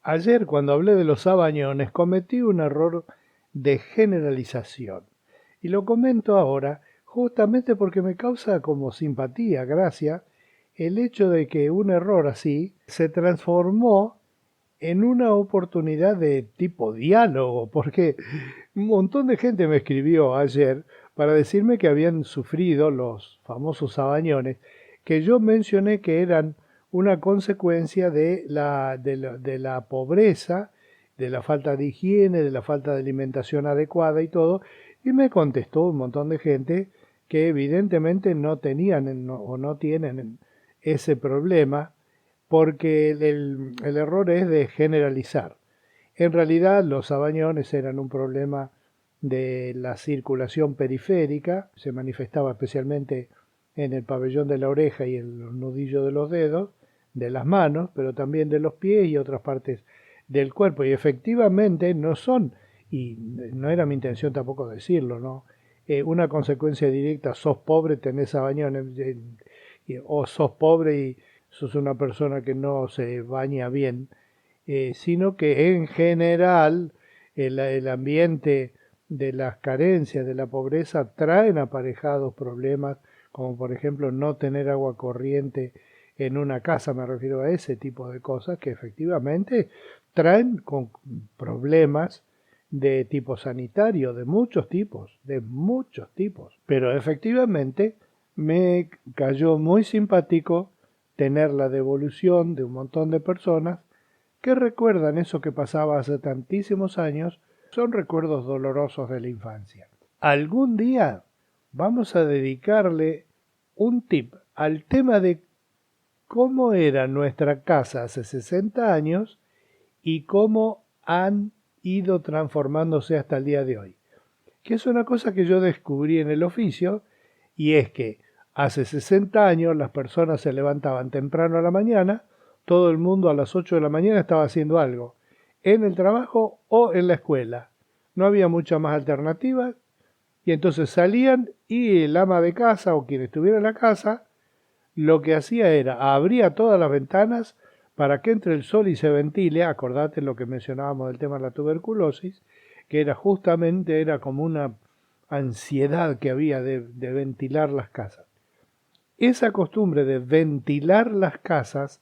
Ayer, cuando hablé de los sabañones, cometí un error de generalización. Y lo comento ahora justamente porque me causa como simpatía, gracia, el hecho de que un error así se transformó en una oportunidad de tipo diálogo, porque un montón de gente me escribió ayer para decirme que habían sufrido los famosos sabañones, que yo mencioné que eran una consecuencia de la pobreza, de la falta de higiene, de la falta de alimentación adecuada y todo, y me contestó un montón de gente que evidentemente no tenían o no tienen ese problema, porque el error es de generalizar. En realidad los sabañones eran un problema de la circulación periférica, se manifestaba especialmente en el pabellón de la oreja y en los nudillos de los dedos, de las manos, pero también de los pies y otras partes del cuerpo. Y efectivamente no son, y no era mi intención tampoco decirlo, ¿no? Una consecuencia directa, sos pobre, tenés sabañones, o sos pobre y sos una persona que no se baña bien, sino que en general el ambiente de las carencias, de la pobreza, traen aparejados problemas, como por ejemplo no tener agua corriente en una casa, me refiero a ese tipo de cosas que efectivamente traen con problemas de tipo sanitario, de muchos tipos. Pero efectivamente me cayó muy simpático tener la devolución de un montón de personas que recuerdan eso que pasaba hace tantísimos años, son recuerdos dolorosos de la infancia. Algún día vamos a dedicarle un tip al tema de cómo era nuestra casa hace 60 años y cómo han ido transformándose hasta el día de hoy. Que es una cosa que yo descubrí en el oficio, y es que hace 60 años las personas se levantaban temprano a la mañana, todo el mundo a las 8 de la mañana estaba haciendo algo, en el trabajo o en la escuela. No había mucha más alternativa, y entonces salían y el ama de casa o quien estuviera en la casa lo que hacía era abría todas las ventanas para que entre el sol y se ventile. Acordate lo que mencionábamos del tema de la tuberculosis, que era justamente era como una ansiedad que había de ventilar las casas. Esa costumbre de ventilar las casas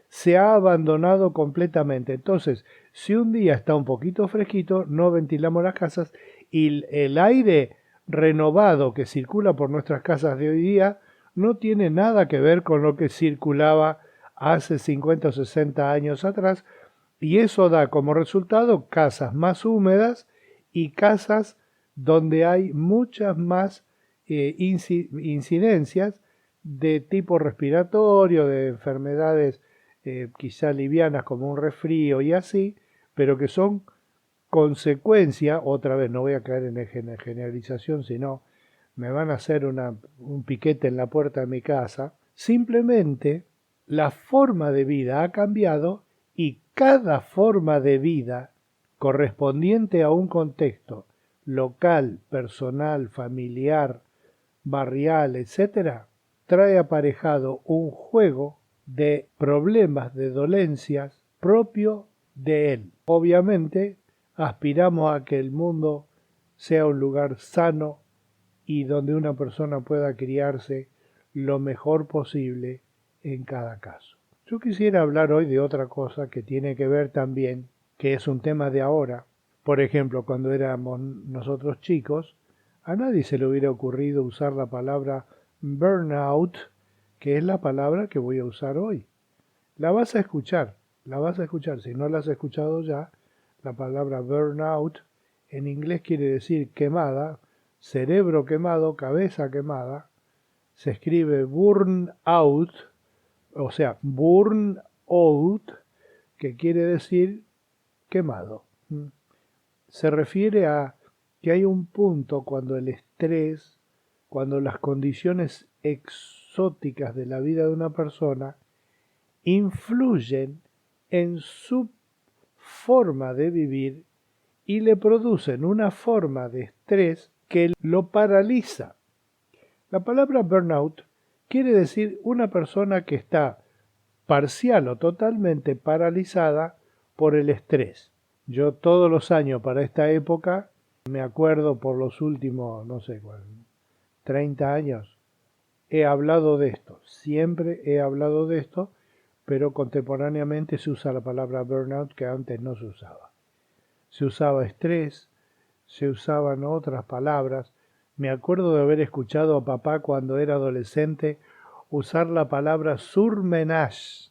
se ha abandonado completamente. Entonces, si un día está un poquito fresquito, no ventilamos las casas y el aire renovado que circula por nuestras casas de hoy día no tiene nada que ver con lo que circulaba hace 50 o 60 años atrás, y eso da como resultado casas más húmedas y casas donde hay muchas más incidencias de tipo respiratorio, de enfermedades quizá livianas como un resfrío y así, pero que son consecuencia, otra vez no voy a caer en generalización, sino me van a hacer un piquete en la puerta de mi casa, simplemente la forma de vida ha cambiado y cada forma de vida correspondiente a un contexto local, personal, familiar, barrial, etcétera, trae aparejado un juego de problemas, de dolencias propio de él. Obviamente, aspiramos a que el mundo sea un lugar sano y donde una persona pueda criarse lo mejor posible en cada caso. Yo quisiera hablar hoy de otra cosa que tiene que ver también, que es un tema de ahora. Por ejemplo, cuando éramos nosotros chicos, a nadie se le hubiera ocurrido usar la palabra burnout, que es la palabra que voy a usar hoy. La vas a escuchar, si no la has escuchado ya, la palabra burnout en inglés quiere decir quemada, cerebro quemado, cabeza quemada, se escribe burn out, o sea, burn out, que quiere decir quemado. Se refiere a que hay un punto cuando el estrés, cuando las condiciones exóticas de la vida de una persona influyen en su forma de vivir y le producen una forma de estrés que lo paraliza. La palabra burnout quiere decir una persona que está parcial o totalmente paralizada por el estrés. Yo todos los años para esta época, me acuerdo por los últimos, no sé, 30 años, he hablado de esto, siempre he hablado de esto, pero contemporáneamente se usa la palabra burnout que antes no se usaba. Se usaba estrés, se usaban otras palabras. Me acuerdo de haber escuchado a papá cuando era adolescente usar la palabra surmenage.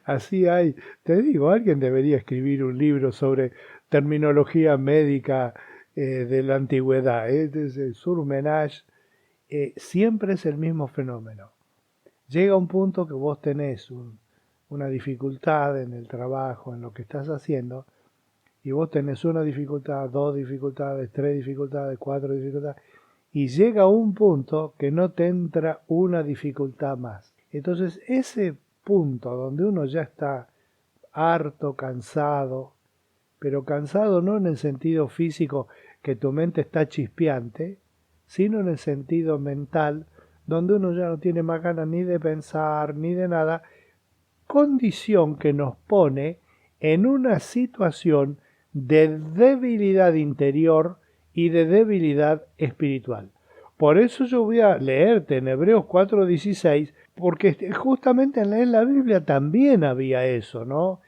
Así hay, te digo, alguien debería escribir un libro sobre terminología médica de la antigüedad. El surmenage siempre es el mismo fenómeno. Llega un punto que vos tenés una dificultad en el trabajo, en lo que estás haciendo, y vos tenés una dificultad, dos dificultades, tres dificultades, cuatro dificultades, y llega un punto que no te entra una dificultad más. Entonces ese punto donde uno ya está harto, cansado, pero cansado no en el sentido físico que tu mente está chispeante, sino en el sentido mental, donde uno ya no tiene más ganas ni de pensar ni de nada, condición que nos pone en una situación de debilidad interior y de debilidad espiritual. Por eso yo voy a leerte en Hebreos 4:16, porque justamente en la Biblia también había eso, ¿no?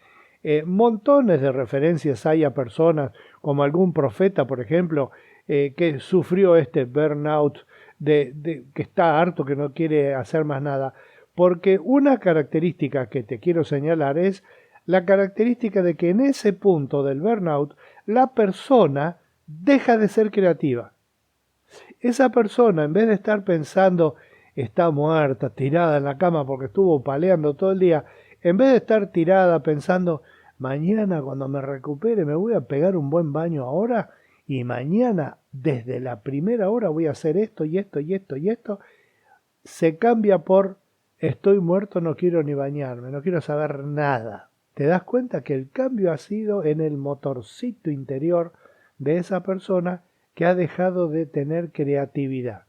Montones de referencias hay a personas, como algún profeta, por ejemplo, que sufrió este burnout, que está harto, que no quiere hacer más nada. Porque una característica que te quiero señalar es la característica de que en ese punto del burnout la persona deja de ser creativa. Esa persona, en vez de estar pensando, está muerta, tirada en la cama porque estuvo paleando todo el día, en vez de estar tirada pensando, mañana cuando me recupere me voy a pegar un buen baño ahora y mañana desde la primera hora voy a hacer esto y esto y esto y esto, se cambia por estoy muerto, no quiero ni bañarme, no quiero saber nada. Te das cuenta que el cambio ha sido en el motorcito interior de esa persona que ha dejado de tener creatividad.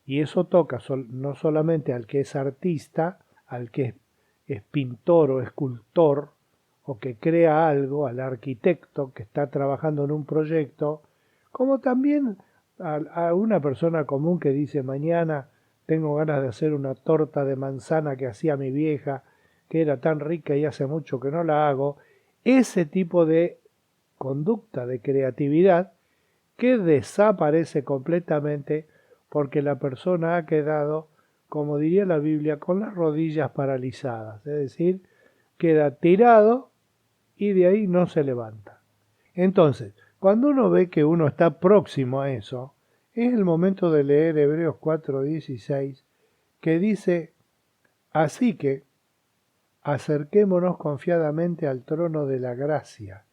Y eso toca no solamente al que es artista, al que es pintor o escultor, o que crea algo, al arquitecto que está trabajando en un proyecto, como también a una persona común que dice mañana tengo ganas de hacer una torta de manzana que hacía mi vieja, que era tan rica y hace mucho que no la hago. Ese tipo de conducta, de creatividad, que desaparece completamente porque la persona ha quedado, como diría la Biblia, con las rodillas paralizadas. Es decir, queda tirado y de ahí no se levanta. Entonces, cuando uno ve que uno está próximo a eso, es el momento de leer Hebreos 4:16, que dice, así que acerquémonos confiadamente al trono de la gracia,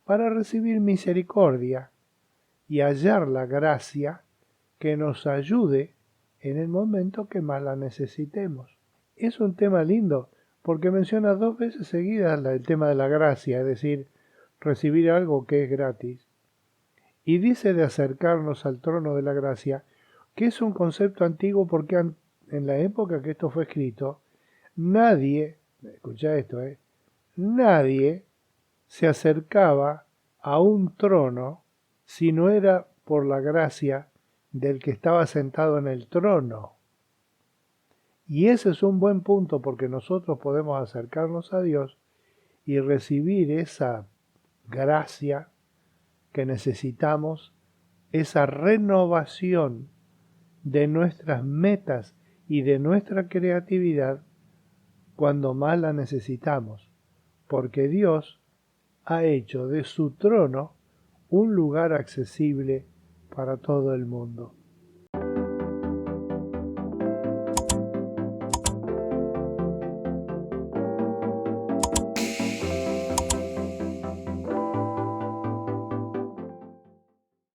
para recibir misericordia y hallar la gracia que nos ayude en el momento que más la necesitemos. Es un tema lindo, porque menciona dos veces seguidas el tema de la gracia, es decir, recibir algo que es gratis. Y dice de acercarnos al trono de la gracia, que es un concepto antiguo porque en la época que esto fue escrito, nadie, escucha esto, nadie se acercaba a un trono si no era por la gracia del que estaba sentado en el trono. Y ese es un buen punto porque nosotros podemos acercarnos a Dios y recibir esa gracia que necesitamos, esa renovación de nuestras metas y de nuestra creatividad cuando más la necesitamos, porque Dios ha hecho de su trono un lugar accesible para todo el mundo.